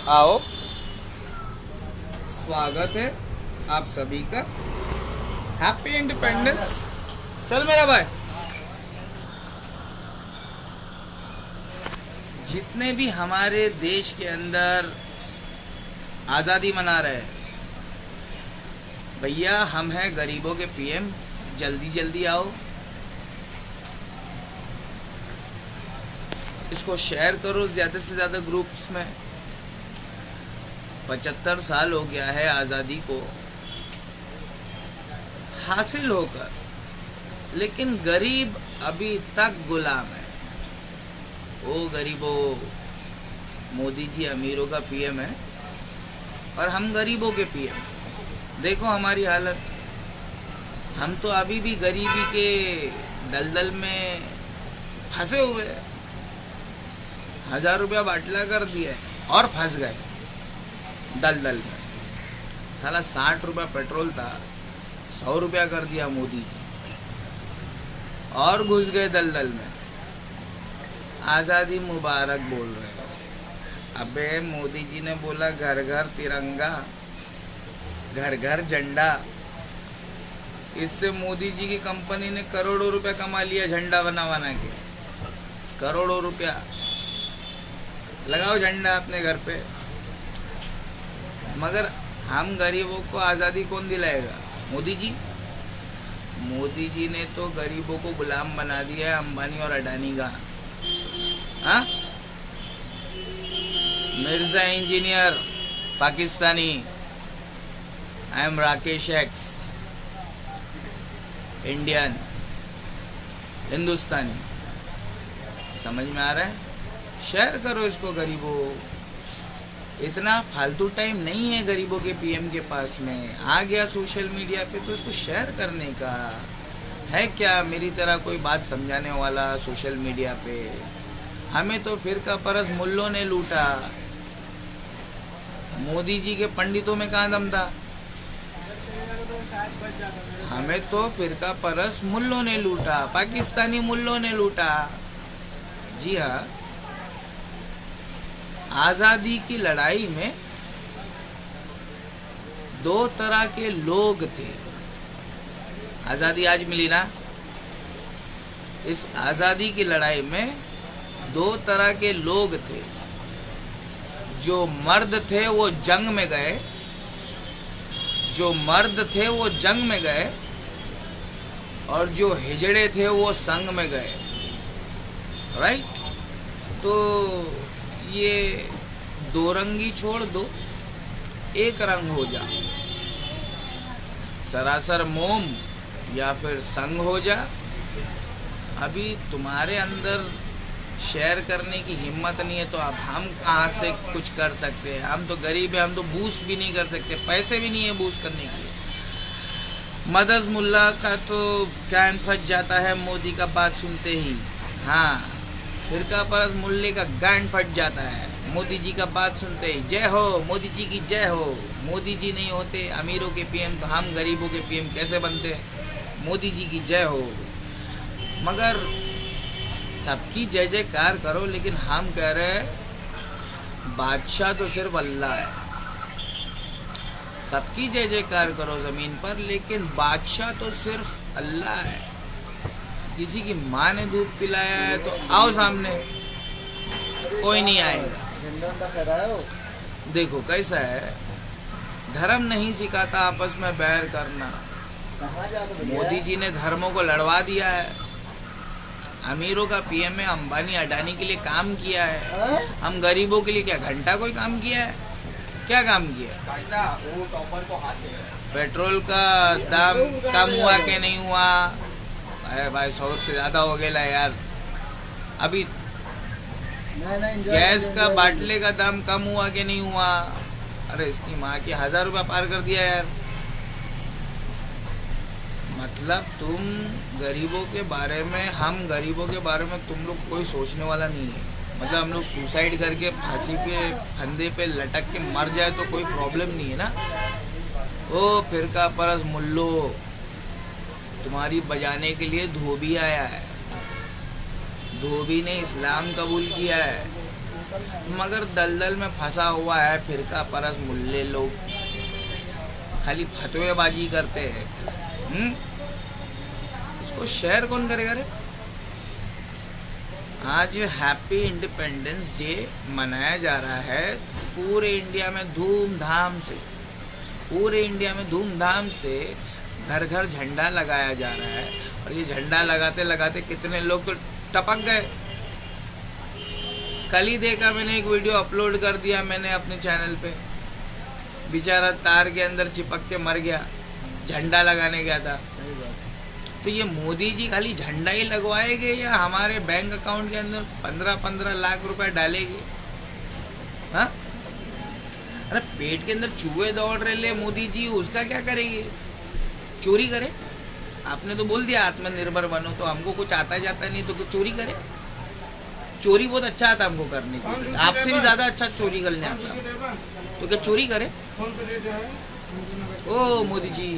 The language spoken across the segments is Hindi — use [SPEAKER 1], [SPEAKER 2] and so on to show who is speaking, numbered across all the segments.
[SPEAKER 1] आओ, स्वागत है आप सभी का। Happy independence. चल मेरा भाई। जितने भी हमारे देश के अंदर आज़ादी मना रहे हैं, भैया हम हैं गरीबों के पीएम, जल्दी जल्दी आओ। इसको शेयर करो ज़्यादा से ज़्यादा ग्रुप्स में। 75 साल हो गया है आज़ादी को हासिल होकर, लेकिन गरीब अभी तक गुलाम है। ओ गरीबों, मोदी जी अमीरों का पीएम है और हम गरीबों के पीएम। देखो हमारी हालत, हम तो अभी भी गरीबी के दलदल में फंसे हुए हैं। 1000 रुपया बाटला कर दिया और फंस गए दलदल में। साला 60 रुपया पेट्रोल था, 100 रुपया कर दिया मोदी जी और घुस गए दलदल में। आज़ादी मुबारक बोल रहे हो। अबे मोदी जी ने बोला घर घर तिरंगा, घर घर झंडा। इससे मोदी जी की कंपनी ने करोड़ों रुपया कमा लिया झंडा बना के। करोड़ों रुपया लगाओ झंडा अपने घर पे। मगर हम गरीबों को आज़ादी कौन दिलाएगा? मोदी जी। मोदी जी ने तो गरीबों को गुलाम बना दिया है अंबानी और अडानी का। हाँ, Mirza engineer Pakistani, I am Rakesh ex Indian, Hindustani. समझ में आ रहा है? शेयर करो इसको गरीबों। इतना फालतू टाइम नहीं है गरीबों के पीएम के पास में। आ गया सोशल मीडिया पे तो इसको शेयर करने का है क्या? मेरी तरह कोई बात समझाने वाला सोशल मीडिया पे? हमें तो फिरका परस मुल्लों ने लूटा। मोदी जी के पंडितों में कहाँ दम था? हमें तो फिरका परस मुल्लों ने लूटा, पाकिस्तानी मुल्लों ने लूटा। जी हाँ, आज़ादी की लड़ाई में 2 तरह के लोग थे। आज़ादी आज मिली ना, इस आज़ादी की लड़ाई में 2 तरह के लोग थे। जो मर्द थे वो जंग में गए, जो मर्द थे वो जंग में गए, और जो हिजड़े थे वो संग में गए। राइट? तो ये 2 रंगी छोड़ दो, एक रंग हो जा। सरासर मोम या फिर संग हो जा। अभी तुम्हारे अंदर शेयर करने की हिम्मत नहीं है तो अब हम कहाँ से कुछ कर सकते हैं? हम तो गरीब हैं, हम तो बूस्ट भी नहीं कर सकते, पैसे भी नहीं है बूस्ट करने के लिए। मदर्स मुल्ला का तो कान फट जाता है मोदी का बात सुनते ही। हाँ, फिरका परस मुल्ले का गांड फट जाता है मोदी जी का बात सुनते ही। जय हो मोदी जी की, जय हो। मोदी जी नहीं होते अमीरों के पीएम तो हम गरीबों के पीएम कैसे बनते? मोदी जी की जय हो। मगर सबकी जय जयकार करो, लेकिन हम कह रहे हैं बादशाह तो सिर्फ अल्लाह है। सबकी जय जयकार करो ज़मीन पर, लेकिन बादशाह तो सिर्फ अल्लाह है। किसी की माँ ने दूध पिलाया है तो आओ सामने, कोई नहीं आएगा। देखो कैसा है, धर्म नहीं सिखाता आपस में बैर करना। मोदी जी ने धर्मों को लड़वा दिया है। अमीरों का पीएम है, अंबानी अडानी के लिए काम किया है। हम गरीबों के लिए क्या घंटा कोई काम किया है? क्या काम किया? पेट्रोल का दाम कम हुआ कि नहीं हुआ? अरे भाई 100 से ज़्यादा हो गया यार। अभी गैस का बाटले का दाम कम हुआ कि नहीं हुआ? अरे इसकी माँ की 1000 रुपया पार कर दिया यार। मतलब तुम गरीबों के बारे में, हम गरीबों के बारे में तुम लोग कोई सोचने वाला नहीं है। मतलब हम लोग सुसाइड करके फांसी पे फंदे पे लटक के मर जाए तो कोई प्रॉब्लम नहीं है ना। ओ फिरका परस मुल्लो, तुम्हारी बजाने के लिए धोबी आया है। धोबी ने इस्लाम कबूल किया है। मगर दलदल में फंसा हुआ है फिरका परस मुल्ले लोग, खाली फतवेबाजी करते हैं। इसको शेयर कौन करेगा रे? आज हैप्पी इंडिपेंडेंस डे मनाया जा रहा है पूरे इंडिया में धूमधाम से, पूरे इंडिया में धूमधाम से घर घर झंडा लगाया जा रहा है। और ये झंडा लगाते लगाते कितने लोग तो टपक गए। कल ही देखा मैंने, एक वीडियो अपलोड कर दिया मैंने अपने चैनल पे, बेचारा तार के अंदर चिपक के मर गया, झंडा लगाने गया था। तो ये मोदी जी खाली झंडा ही लगवाएंगे या हमारे बैंक अकाउंट के अंदर 15-15 लाख रुपए डालेंगे? हाँ, अरे पेट के अंदर चूहे दौड़ रहे ले मोदी जी, उसका क्या करेंगे? चोरी करे? आपने तो बोल दिया आत्मनिर्भर बनो, तो हमको कुछ आता जाता नहीं तो कुछ चोरी करे? चोरी बहुत अच्छा आता हमको करने की, आपसे भी ज्यादा अच्छा चोरी करने आता, तो क्या चोरी करे? ओ मोदी जी,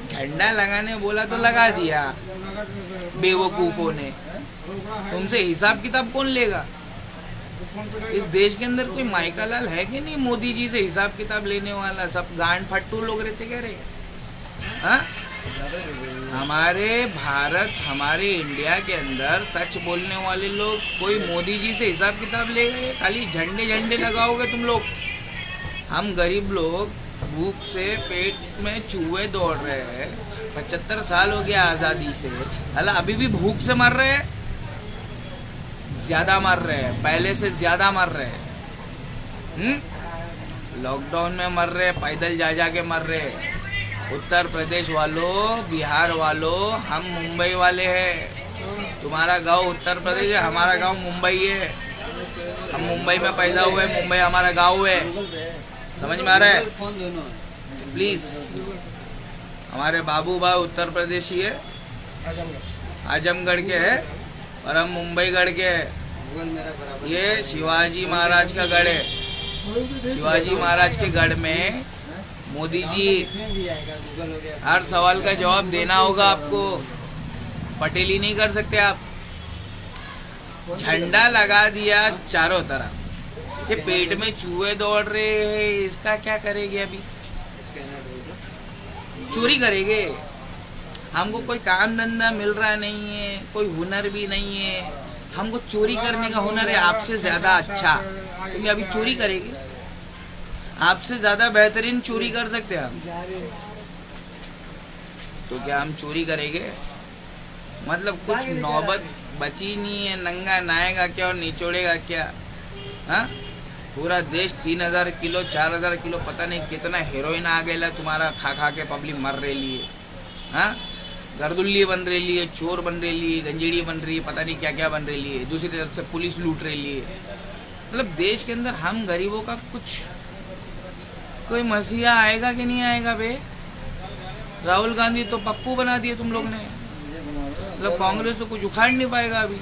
[SPEAKER 1] झंडा लगाने बोला तो लगा दिया बेवकूफों ने, तुमसे हिसाब किताब कौन लेगा? इस देश के अंदर कोई माइका लाल है कि नहीं मोदी जी से हिसाब किताब लेने वाला? सब गांड फट्टू लोग रहते क्या रे? हाँ, हमारे भारत, हमारे इंडिया के अंदर सच बोलने वाले लोग, कोई मोदी जी से हिसाब किताब लेगा? खाली झंडे झंडे लगाओगे तुम लोग। हम गरीब लोग भूख से पेट में चूहे दौड़ रहे हैं, 75 साल हो गया आज़ादी से, अल्लाह अभी भी भूख से मर रहे हैं, ज्यादा मर रहे हैं, पहले से ज्यादा मर रहे हैं। लॉकडाउन में मर रहे, पैदल जा जा के मर रहे। उत्तर प्रदेश वालों, बिहार वालों, हम मुंबई वाले हैं। तुम्हारा गांव उत्तर प्रदेश है, हमारा गांव मुंबई है। हम मुंबई में पैदा हुए, मुंबई हमारा गांव है। समझ में आ रहा है? प्लीज, हमारे बाबू भाई उत्तर प्रदेशी है, आजमगढ़ के है, और हम मुंबई गढ़ के है। ये शिवाजी महाराज का गढ़ है। शिवाजी महाराज के गढ़ में मोदी जी हर सवाल का जवाब देना होगा आपको, पटेली नहीं कर सकते आप। झंडा लगा दिया चारों तरफ, इसे पेट में चूहे दौड़ रहे हैं, इसका क्या करेंगे? अभी चोरी करेंगे? हमको कोई काम धंधा मिल रहा नहीं है, कोई हुनर भी नहीं है, हमको चोरी करने का हुनर है आपसे ज्यादा अच्छा, क्योंकि अभी चोरी करेंगे? आपसे ज्यादा बेहतरीन चोरी कर सकते हैं हम, तो क्या हम चोरी करेंगे? मतलब कुछ नौबत बची नहीं है। नंगा नाएगा क्या और निचोड़ेगा क्या? हाँ, पूरा देश 3000 किलो 4000 किलो पता नहीं कितना हेरोइन आ गया तुम्हारा, खा खा के पब्लिक मर रही है। हाँ, गर्दुल्ली बन रही है, चोर बन रही है, गंजेड़ी बन रही है, पता नहीं क्या क्या बन रही है। दूसरी तरफ से पुलिस लूट रही है। मतलब देश के अंदर हम गरीबों का कुछ, कोई मसीहा आएगा कि नहीं आएगा बे? राहुल गांधी तो पप्पू बना दिए तुम लोग ने, मतलब कांग्रेस तो कुछ उखाड़ नहीं पाएगा अभी।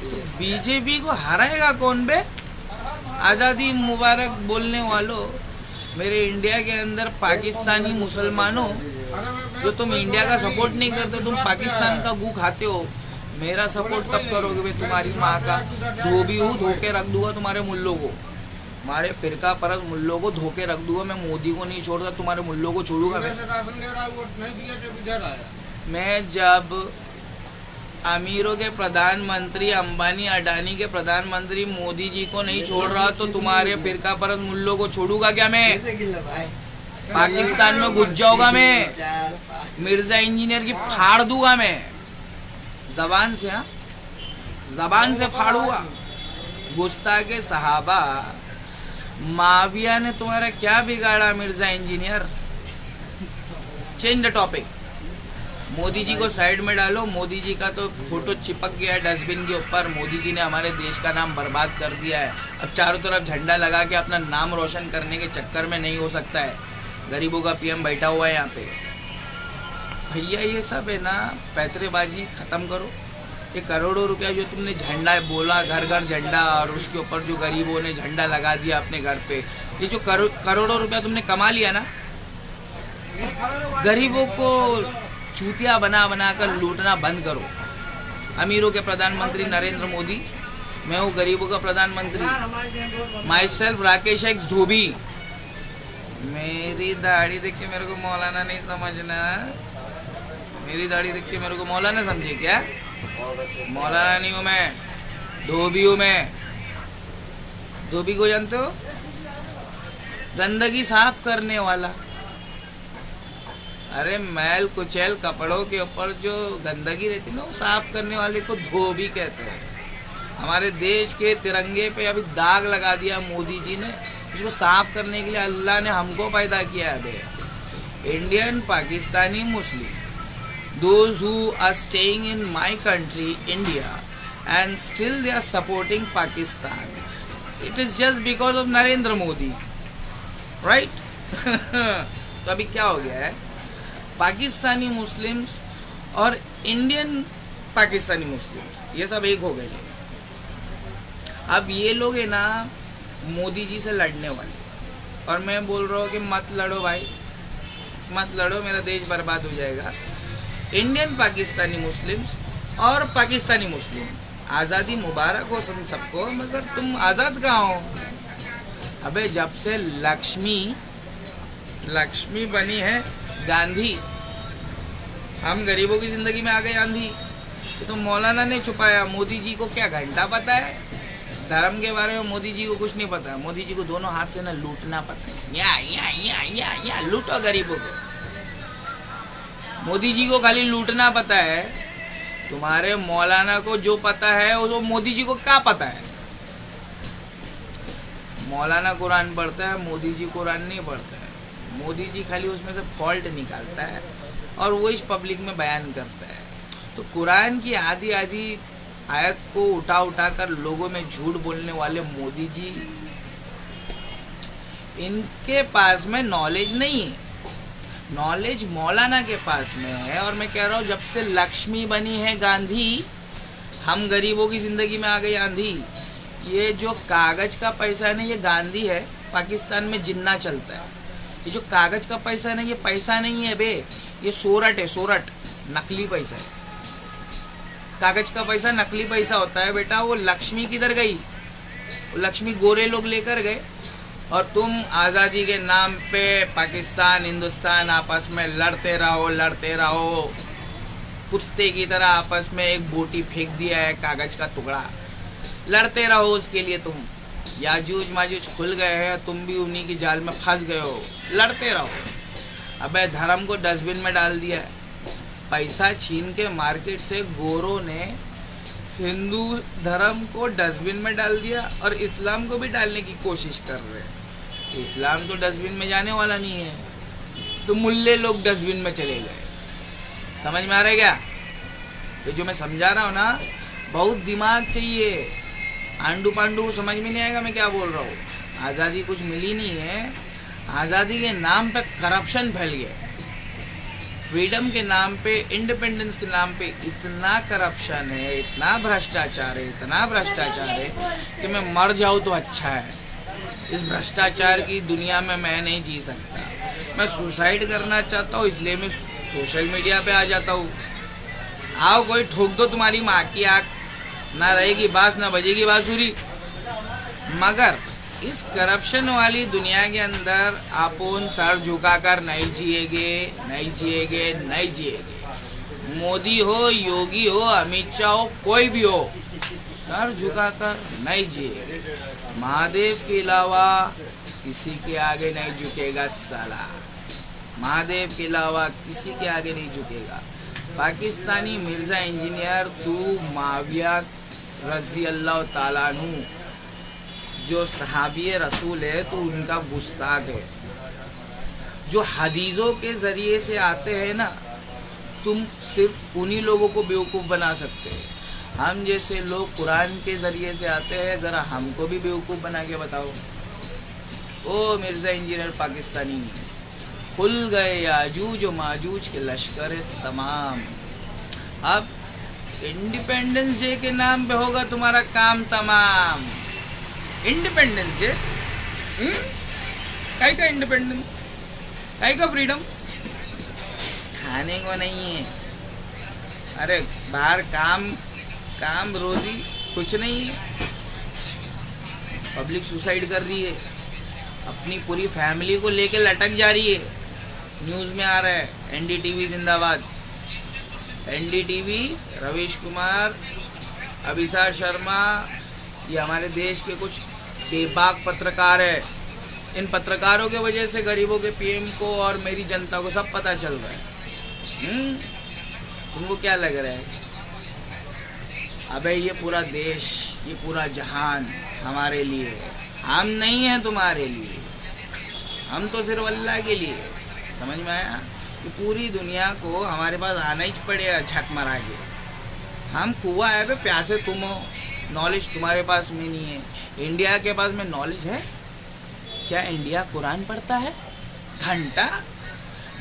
[SPEAKER 1] तो बीजेपी को हराएगा कौन बे? आज़ादी मुबारक बोलने वालों, मेरे इंडिया के अंदर पाकिस्तानी मुसलमानों, जो तुम इंडिया का सपोर्ट नहीं करते, तुम पाकिस्तान का गू खाते हो, मेरा सपोर्ट कब करोगे बे? तुम्हारी माँ का धोबी हूँ, धोके रख दूंगा तुम्हारे मुल्लों को, हमारे फिरका परस मुल्लों को धोके रख दूंगा। मैं मोदी को नहीं छोड़ता, तुम्हारे मुल्लों को छोड़ूंगा मैं। जब अमीरों के प्रधानमंत्री, अंबानी अडानी के प्रधानमंत्री मोदी जी को नहीं छोड़ रहा, तो तुम्हारे फिरका परस मुल्लों को छोड़ूंगा क्या मैं? पाकिस्तान में घुस जाऊंगा मैं, मिर्जा इंजीनियर की फाड़ दूंगा मैं, जबान से। हाँ, जबान से फाड़ूंगा। गुस्ताखे सहाबा, माविया ने तुम्हारा क्या बिगाड़ा Mirza engineer? Change the topic. Modi ji को साइड में डालो। मोदी जी का तो फोटो चिपक गया है डस्टबिन के ऊपर। मोदी जी ने हमारे देश का नाम बर्बाद कर दिया है। अब चारों तरफ झंडा लगा के अपना नाम रोशन करने के चक्कर में नहीं हो सकता है। गरीबों का पीएम बैठा हुआ है यहाँ पे। भैया ये सब है ना, पैतरेबाजी खत्म करो। ये करोड़ों रुपया जो तुमने झंडा बोला, घर घर झंडा, और उसके ऊपर जो गरीबों ने झंडा लगा दिया अपने घर पे, ये जो करोड़ों रुपया तुमने कमा लिया ना, गरीबों को चूतिया बना बना कर लूटना बंद करो। अमीरों के प्रधानमंत्री नरेंद्र मोदी, मैं हूँ गरीबों का प्रधानमंत्री। माई सेल्फ राकेश एक्स धोबी। मेरी दाढ़ी देख के मेरे को मौलाना नहीं समझना। मेरी दाढ़ी देख के मेरे को मौलाना समझे क्या? मौलाना नहीं हूँ मैं, धोबी हूँ मैं। धोबी को जानते हो? गंदगी साफ करने वाला। अरे मैल कुचैल कपड़ों के ऊपर जो गंदगी रहती है ना, वो साफ करने वाले को धोबी कहते हैं। हमारे देश के तिरंगे पे अभी दाग लगा दिया मोदी जी ने। इसको साफ करने के लिए अल्लाह ने हमको पैदा किया है बे। Indian, Pakistani, Muslim, those who are staying in my country India and still they are supporting Pakistan, it is just because of Narendra Modi, right? तो अभी क्या हो गया है, पाकिस्तानी मुस्लिम्स और इंडियन पाकिस्तानी मुस्लिम्स ये सब एक हो गए। अब ये लोग है ना मोदी जी से लड़ने वाले, और मैं बोल रहा हूँ कि मत लड़ो भाई, मत लड़ो, मेरा देश बर्बाद हो जाएगा। इंडियन पाकिस्तानी मुस्लिम्स और पाकिस्तानी मुस्लिम, आज़ादी मुबारक हो तुम सबको, मगर तुम आज़ाद कहाँ हो? अबे जब से लक्ष्मी बनी है गांधी, हम गरीबों की ज़िंदगी में आ गए आंधी। तो मौलाना ने छुपाया। मोदी जी को क्या घंटा पता है धर्म के बारे में? मोदी जी को कुछ नहीं पता है। मोदी जी को दोनों हाथ से ना लूटना पता है। या लूटो गरीबों को। मोदी जी को खाली लूटना पता है। तुम्हारे मौलाना को जो पता है वो मोदी जी को क्या पता है? मौलाना कुरान पढ़ता है, मोदी जी कुरान नहीं पढ़ता है। मोदी जी खाली उसमें से फॉल्ट निकालता है और वो इस पब्लिक में बयान करता है। तो कुरान की आधी आयत को उठा कर लोगों में झूठ बोलने वाले मोदी जी, इनके पास में नॉलेज नहीं है। नॉलेज मौलाना के पास में है। और मैं कह रहा हूँ जब से लक्ष्मी बनी है गांधी, हम गरीबों की जिंदगी में आ गई आंधी। ये जो कागज का पैसा है ना, ये गांधी है। पाकिस्तान में जिन्ना चलता है। ये जो कागज का पैसा है ना, ये पैसा नहीं है बे, ये सोरठ है, सोरठ, नकली पैसा है। कागज का पैसा नकली पैसा होता है बेटा। वो लक्ष्मी किधर गई? वो लक्ष्मी गोरे लोग लेकर गए। और तुम आज़ादी के नाम पे पाकिस्तान हिंदुस्तान आपस में लड़ते रहो। कुत्ते की तरह आपस में एक बोटी फेंक दिया है, कागज का टुकड़ा। लड़ते रहो उसके लिए। तुम याजूज माजूज खुल गए हैं, तुम भी उन्हीं की जाल में फंस गए हो। लड़ते रहो। अबे धर्म को डस्टबिन में डाल दिया है। पैसा छीन के मार्केट से गोरों ने हिंदू धर्म को डस्टबिन में डाल दिया और इस्लाम को भी डालने की कोशिश कर रहे हैं। इस्लाम तो डस्टबिन में जाने वाला नहीं है, तो मुल्ले लोग डस्टबिन में चले गए। समझ में आ रहा है क्या? तो जो मैं समझा रहा हूँ ना, बहुत दिमाग चाहिए। आंडू पांडू समझ में नहीं आएगा मैं क्या बोल रहा हूँ। आज़ादी कुछ मिली नहीं है। आज़ादी के नाम पे करप्शन फैल गया। फ्रीडम के नाम पे, इंडिपेंडेंस के नाम पे इतना करप्शन है, इतना भ्रष्टाचार है कि मैं मर जाऊँ तो अच्छा है। इस भ्रष्टाचार की दुनिया में मैं नहीं जी सकता। मैं सुसाइड करना चाहता हूँ, इसलिए मैं सोशल मीडिया पे आ जाता हूँ। आओ कोई ठोक दो तुम्हारी माँ की आँख, ना रहेगी बांस ना बजेगी बांसुरी। मगर इस करप्शन वाली दुनिया के अंदर अपन सर झुकाकर नहीं जिएगे। मोदी हो, योगी हो, अमित शाह हो, कोई भी हो, सर झुकाकर नहीं जिएगे। महादेव के अलावा किसी के आगे नहीं झुकेगा साला। महादेव के अलावा किसी के आगे नहीं झुकेगा। पाकिस्तानी मिर्जा इंजीनियर तू माविया रजी अल्लाह ताला अन्हु जो सहाबी रसूल है, तो उनका गुस्ताख है। जो हदीसों के ज़रिए से आते हैं ना, तुम सिर्फ उन्हीं लोगों को बेवकूफ़ बना सकते हैं। हम जैसे लोग कुरान के ज़रिए से आते हैं, ज़रा हमको भी बेवकूफ़ बना के बताओ। ओ मिर्ज़ा इंजीनियर पाकिस्तानी, खुल गए याजूज व माजूज के लश्कर तमाम। अब इंडिपेंडेंस डे के नाम पे होगा तुम्हारा काम तमाम। इंडिपेंडेंस डे काहे का इंडिपेंडेंस, काहे का फ्रीडम? खाने को नहीं है। अरे बाहर काम काम रोजी कुछ नहीं है। पब्लिक सुसाइड कर रही है, अपनी पूरी फैमिली को लेके लटक जा रही है। न्यूज़ में आ रहा है, एनडीटीवी जिंदाबाद। एनडीटीवी, रवीश कुमार, अभिसार शर्मा, ये हमारे देश के कुछ बेबाक पत्रकार है। इन पत्रकारों के वजह से गरीबों के पीएम को और मेरी जनता को सब पता चल रहा है। तुमको क्या लग रहा है? अबे ये पूरा देश, ये पूरा जहान हमारे लिए है, हम नहीं हैं तुम्हारे लिए। हम तो सिर्फ अल्लाह के लिए। समझ में आया? कि पूरी दुनिया को हमारे पास आना ही पड़ेगा झक मारा के। हम कुआ है पे प्यासे तुम हो, नॉलेज तुम्हारे पास में नहीं है। इंडिया के पास में नॉलेज है क्या? इंडिया कुरान पढ़ता है घंटा?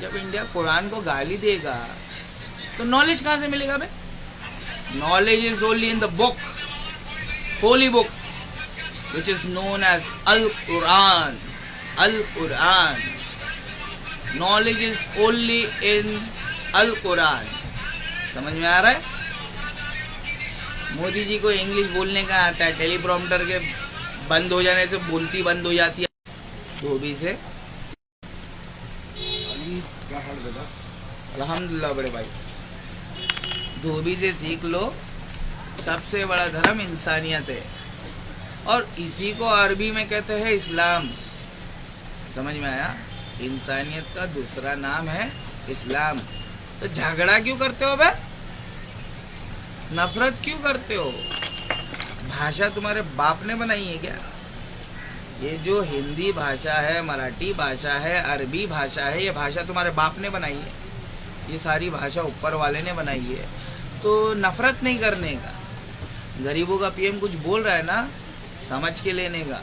[SPEAKER 1] जब इंडिया कुरान को गाली देगा तो नॉलेज कहाँ से मिलेगा बे? Knowledge is only in the book, holy book, which is known as Al-Quran. Al-Quran. Knowledge is only in Al-Quran. समझ में आ रहा है? मोदी जी को इंग्लिश बोलने का आता है, टेलीप्रॉम्प्टर के बंद हो जाने से बोलती बंद हो जाती है। धोबी से अल्हम्दुलिल्लाह बड़े भाई, धोबी से सीख लो। सबसे बड़ा धर्म इंसानियत है और इसी को अरबी में कहते हैं इस्लाम। समझ में आया? इंसानियत का दूसरा नाम है इस्लाम। तो झगड़ा क्यों करते हो बे? नफरत क्यों करते हो? भाषा तुम्हारे बाप ने बनाई है क्या? ये जो हिंदी भाषा है, मराठी भाषा है, अरबी भाषा है, ये भाषा तुम्हारे बाप ने बनाई है। ये सारी भाषा ऊपर वाले ने बनाई है। तो नफरत नहीं करने का। गरीबों का पीएम कुछ बोल रहा है ना, समझ के लेने का।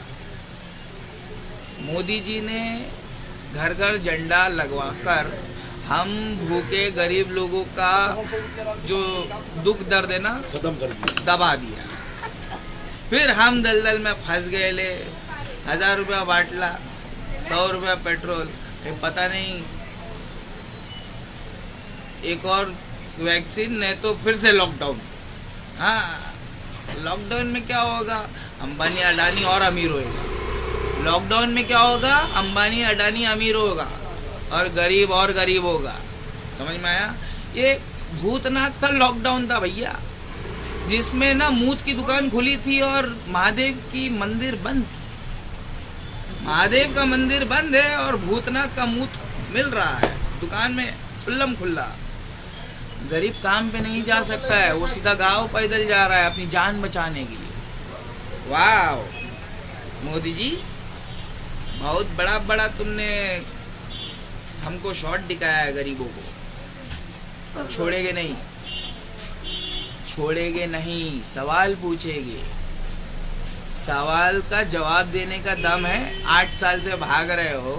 [SPEAKER 1] मोदी जी ने घर घर झंडा लगवाकर हम भूखे गरीब लोगों का जो दुख दर्द है ना
[SPEAKER 2] खत्म कर दिया,
[SPEAKER 1] दबा दिया। फिर हम दलदल में फंस गए। ले 1000 रुपया बाटला, 100 रुपया पेट्रोल, ये पता नहीं एक और वैक्सीन, नहीं तो फिर से लॉकडाउन। हाँ, लॉकडाउन में क्या होगा? अंबानी अडानी और अमीर होएगा। लॉकडाउन में क्या होगा? अंबानी अडानी अमीर होगा और गरीब होगा। समझ में आया? ये भूतनाथ का लॉकडाउन था भैया, जिसमें ना मूत की दुकान खुली थी और महादेव की मंदिर बंद थी। महादेव का मंदिर बंद है और भूतनाथ का मूत मिल रहा है दुकान में खुल्लम खुल्ला। गरीब काम पे नहीं जा सकता है, वो सीधा गांव पैदल जा रहा है अपनी जान बचाने के लिए। वाह मोदी जी, बहुत बड़ा बड़ा तुमने हमको शॉट दिखाया है। गरीबों को छोड़ेंगे नहीं, छोड़ेंगे नहीं, सवाल पूछेंगे। सवाल का जवाब देने का दम है। 8 साल से भाग रहे हो,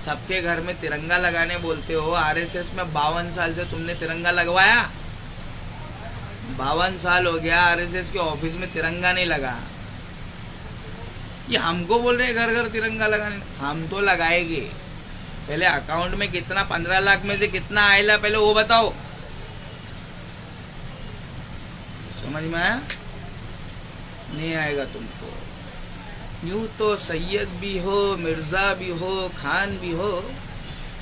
[SPEAKER 1] सबके घर में तिरंगा लगाने बोलते हो। आरएसएस में 52 साल से तुमने तिरंगा लगवाया? 52 साल हो गया आरएसएस के ऑफिस में तिरंगा नहीं लगा। ये हमको बोल रहे घर घर तिरंगा लगाने। हम तो लगाएंगे। पहले अकाउंट में कितना, 15 लाख में से कितना आएगा पहले वो बताओ। समझ में आया? नहीं आएगा तुमको। यूँ तो सैयद भी हो, मिर्ज़ा भी हो, खान भी हो,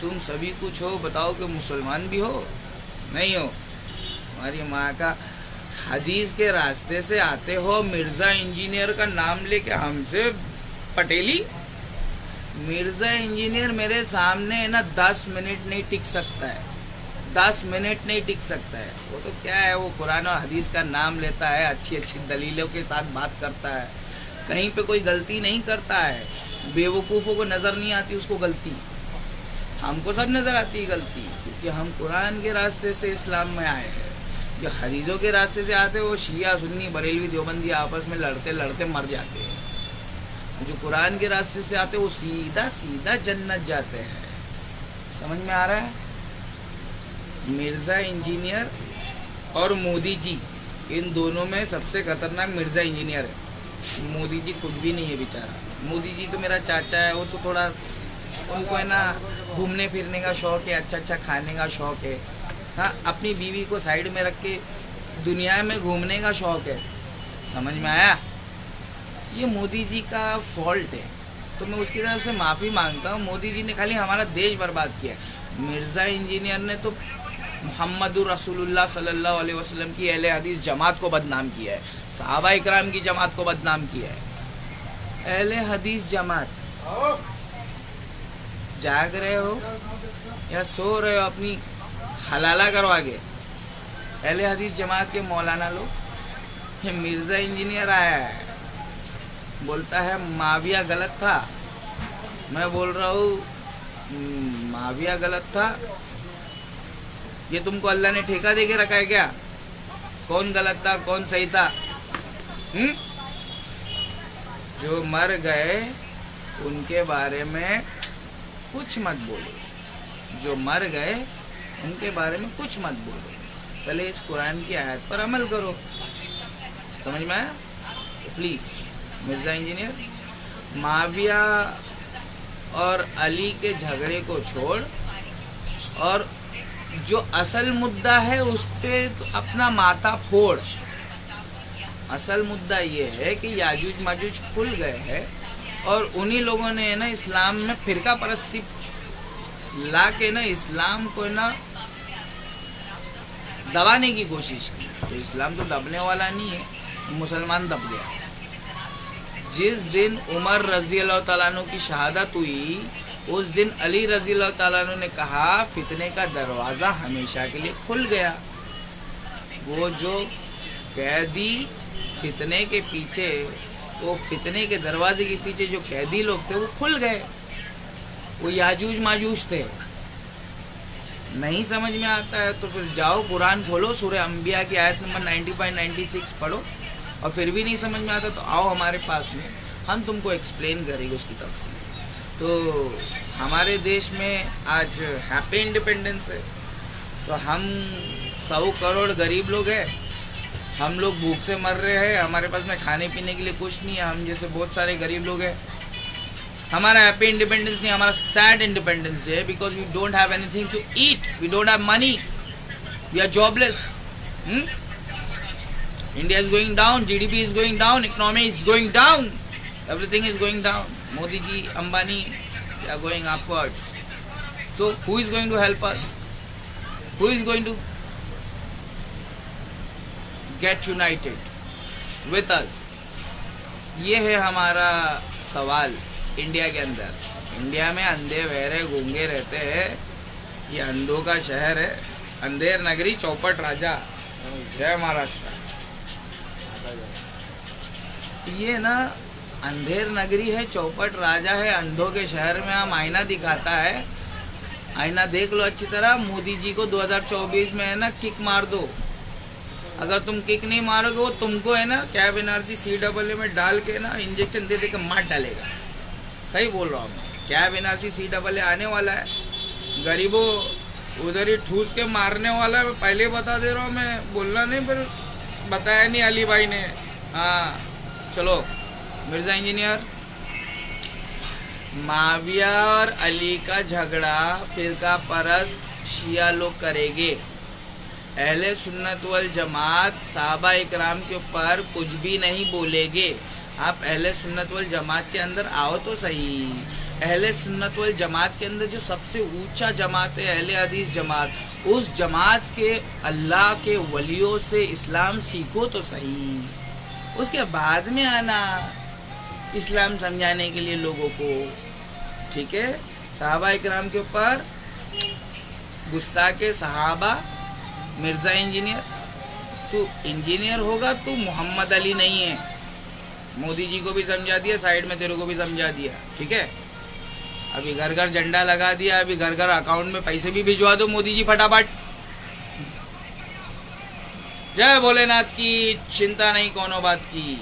[SPEAKER 1] तुम सभी कुछ हो। बताओ कि मुसलमान भी हो? नहीं हो। हमारी माँ का हदीस के रास्ते से आते हो, मिर्ज़ा इंजीनियर का नाम लेके हमसे पटेली। मिर्ज़ा इंजीनियर मेरे सामने ना 10 मिनट नहीं टिक सकता है। 10 मिनट नहीं टिक सकता है। वो तो क्या है, वो कुरान और हदीस का नाम लेता है, अच्छी अच्छी दलीलों के साथ बात करता है, कहीं पे कोई गलती नहीं करता है। बेवकूफ़ों को नज़र नहीं आती उसको गलती, हमको सब नज़र आती है गलती, क्योंकि हम कुरान के रास्ते से इस्लाम में आए हैं। जो हदीसों के रास्ते से आते हैं वो शिया सुन्नी बरेलवी देवबंदी आपस में लड़ते लड़ते मर जाते हैं। जो कुरान के रास्ते से आते हैं वो सीधा सीधा जन्नत जाते हैं। समझ में आ रहा है? मिर्ज़ा इंजीनियर और मोदी जी, इन दोनों में सबसे खतरनाक मिर्ज़ा इंजीनियर है। मोदी जी कुछ भी नहीं है बेचारा। मोदी जी तो मेरा चाचा है, वो तो थोड़ा, उनको है ना घूमने फिरने का शौक़ है, अच्छा अच्छा खाने का शौक़ है। हाँ, अपनी बीवी को साइड में रख के दुनिया में घूमने का शौक है। समझ में आया? ये मोदी जी का फॉल्ट है, तो मैं उसकी तरफ से माफ़ी मांगता हूँ। मोदी जी ने खाली हमारा देश बर्बाद किया। मिर्ज़ा इंजीनियर ने तो मुहम्मदुर रसूलुल्लाह सल्लल्लाहु अलैहि वसल्लम की अहले हदीस जमात को बदनाम किया है, सहाबा इकराम की जमात को बदनाम किया है। अहले हदीस जमात, जाग रहे हो या सो रहे हो अपनी हलाला करवा के? अहले हदीस जमात के मौलाना लोग। ये मिर्ज़ा इंजीनियर आया है, बोलता है माविया गलत था। मैं बोल रहा हूँ माविया गलत था, ये तुमको अल्लाह ने ठेका दे के रखा है क्या? कौन गलत था कौन सही था? जो मर गए उनके बारे में कुछ मत बोलो, जो मर गए उनके बारे में कुछ मत बोलो, पहले इस कुरान की आयत पर अमल करो। समझ में आया? प्लीज़ मिर्ज़ा इंजीनियर, माविया और अली के झगड़े को छोड़ और जो असल मुद्दा है उस पे तो अपना माथा फोड़। असल मुद्दा ये है कि याजूज माजूज खुल गए हैं और उन्हीं लोगों ने ना इस्लाम में फिरका परस्ती ला के ना इस्लाम को ना दबाने की कोशिश की। तो इस्लाम तो दबने वाला नहीं है, मुसलमान दब गया। जिस दिन उमर रज़ी अल्लाह तआला अन्हु की शहादत हुई, उस दिन अली रज़ी अल्लाह तआला अन्हु ने कहा फितने का दरवाज़ा हमेशा के लिए खुल गया। वो जो कैदी फितने के पीछे, वो फितने के दरवाजे के पीछे जो कैदी लोग थे वो खुल गए। वो याजूज माजूज थे। नहीं समझ में आता है तो फिर जाओ कुरान खोलो, सूरह अंबिया की आयत नंबर 95-96 पढ़ो। और फिर भी नहीं समझ में आता तो आओ हमारे पास में, हम तुमको एक्सप्लेन करेंगे उसकी तफसील। तो हमारे देश में आज हैप्पी इंडिपेंडेंस है, तो हम 100 करोड़ गरीब लोग हैं, हम लोग भूख से मर रहे हैं, हमारे पास में खाने पीने के लिए कुछ नहीं है, हम जैसे बहुत सारे गरीब लोग हैं। हमारा हैप्पी इंडिपेंडेंस नहीं, हमारा सैड इंडिपेंडेंस है, because we don't have anything to eat, we don't have money, we are jobless. India is going down, GDP is going down, economy is going down, everything is going down. Modi ji, Ambani, they are going upwards. So who is going to help us? Who is going to get united with us? ये है हमारा सवाल। इंडिया के अंदर, इंडिया में अंधे बहरे गूंगे रहते हैं, ये अंधों का शहर है, अंधेर नगरी चौपट राजा। जय महाराष्ट्र। ये ना अंधेर नगरी है, चौपट राजा है, अंधों के शहर में हम आईना दिखाता है। आईना देख लो अच्छी तरह। मोदी जी को 2024 में है ना किक मार दो। अगर तुम किक नहीं मारोगे वो तुमको है ना कैब एनआरसी CAA में डाल के ना इंजेक्शन दे के मार डालेगा। सही बोल रहा हूँ मैं। कैब एनआरसी CAA आने वाला है, गरीबों उधर ही ठूस के मारने वाला है। मैं पहले बता दे रहा हूँ, मैं बोलना नहीं, पर बताया नहीं अली भाई ने। हाँ चलो मिर्ज़ा इंजीनियर, माविया और अली का झगड़ा फिरका परस्त शिया लोग करेंगे। अहले सुन्नत वल जमात साहबा इकराम के ऊपर कुछ भी नहीं बोलेंगे। आप अहले सुन्नत वल जमात के अंदर आओ तो सही। अहले सुन्नत वल जमात के अंदर जो सबसे ऊंचा जमात है अहले हदीस जमात, उस जमात के अल्लाह के वलियों से इस्लाम सीखो तो सही। उसके बाद में आना इस्लाम समझाने के लिए लोगों को। ठीक है? सहाबा इकराम के ऊपर गुस्ताखे सहाबा। मिर्ज़ा इंजीनियर, तू इंजीनियर होगा, तू मोहम्मद अली नहीं है। मोदी जी को भी समझा दिया, साइड में तेरे को भी समझा दिया। ठीक है? अभी घर घर झंडा लगा दिया, अभी घर घर अकाउंट में पैसे भी भिजवा दो मोदी जी फटाफट। जय भोलेनाथ की, चिंता नहीं कोनो बात की।